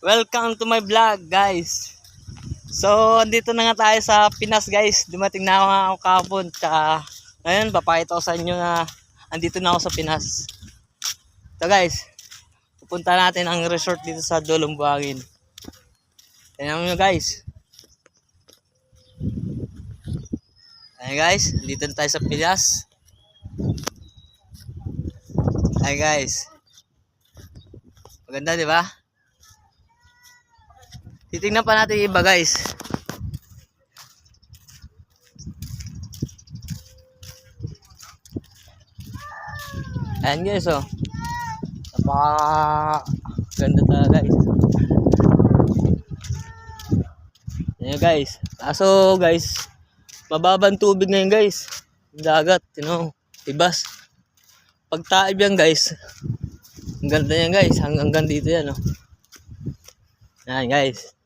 Welcome to my vlog, guys. So, andito na nga tayo sa Pinas, guys. Dumating na ako kahapon. Tsaka, ngayon, papakita ko sa inyo na andito na ako sa Pinas. So, guys, pupunta natin ang resort dito sa Dolong Buhangin. Tingnan nyo, guys. Ayan, guys. Andito na tayo sa Pinas. Ayan, guys. Maganda, di ba? Titingnan pa natin yung iba, guys. Ayan, guys, oh. Napaka-ganda talaga, guys. Ayan, guys. Kaso, guys, mababang tubig ngayon, guys. Yung dagat, you know, tibas. Pag taib yan, guys. Ang ganda yan, guys. Hanggang dito yan, oh. Ayan, guys.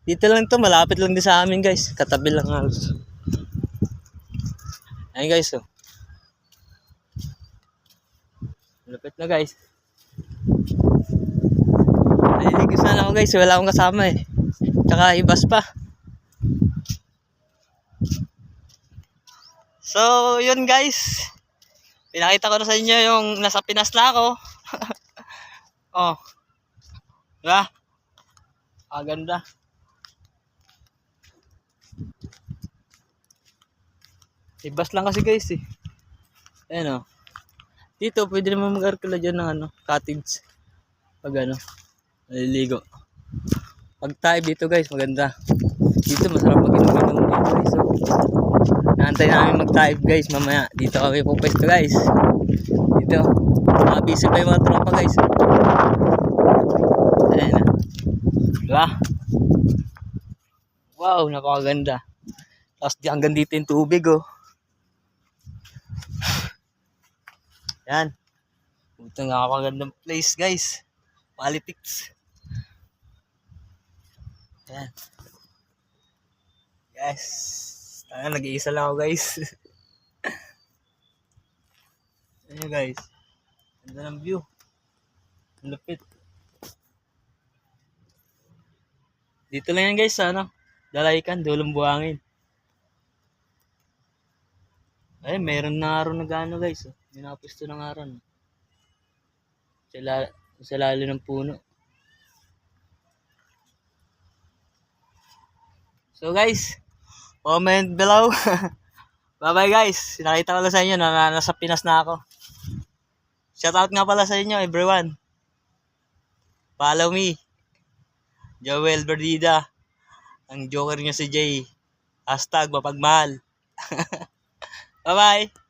Dito lang to, malapit lang din sa amin, guys. Katabi lang halos. Ayan, guys, oh. Malapit na, guys. Naliligo sana ako, guys. Wala akong kasama, eh. Tsaka ibas pa. So, yun, guys. Pinakita ko na sa inyo yung nasa Pinas na ako. Oh. Diba? Ganda. Ibas lang kasi, guys, eh. Ayan, oh. Dito, pwede naman mag-arkila dyan ng cottage. Pag naliligo. Pag tayo dito, guys, maganda. Dito, masarap mag-inom dito, guys. So, naantay namin mag-dive, guys, mamaya. Dito kami pupesto, guys. Dito. Mga busy pa yung mga tropa, guys. Ayan na. Diba? Wow, napakaganda. Tapos hanggang dito yung tubig, oh. Yan. Ito nga napakagandang place, guys. Politics. Yan. Yes. Nag-iisa lang ako, guys. Ayan, guys. Ganda ng view. Ang lupit. Dito lang yan, guys, sa Dalaykan, Dolong Buhangin. Ay, meron na araw na gano, guys. May napisto ng araw. Sa lalim ng puno. So, guys, comment below. Bye-bye, guys. Nakita ko lang sa inyo na nasa Pinas na ako. Shoutout nga pala sa inyo, everyone. Follow me. Joel Berdida. Ang joker niya si Jay. #mapagmahal. Bye-bye.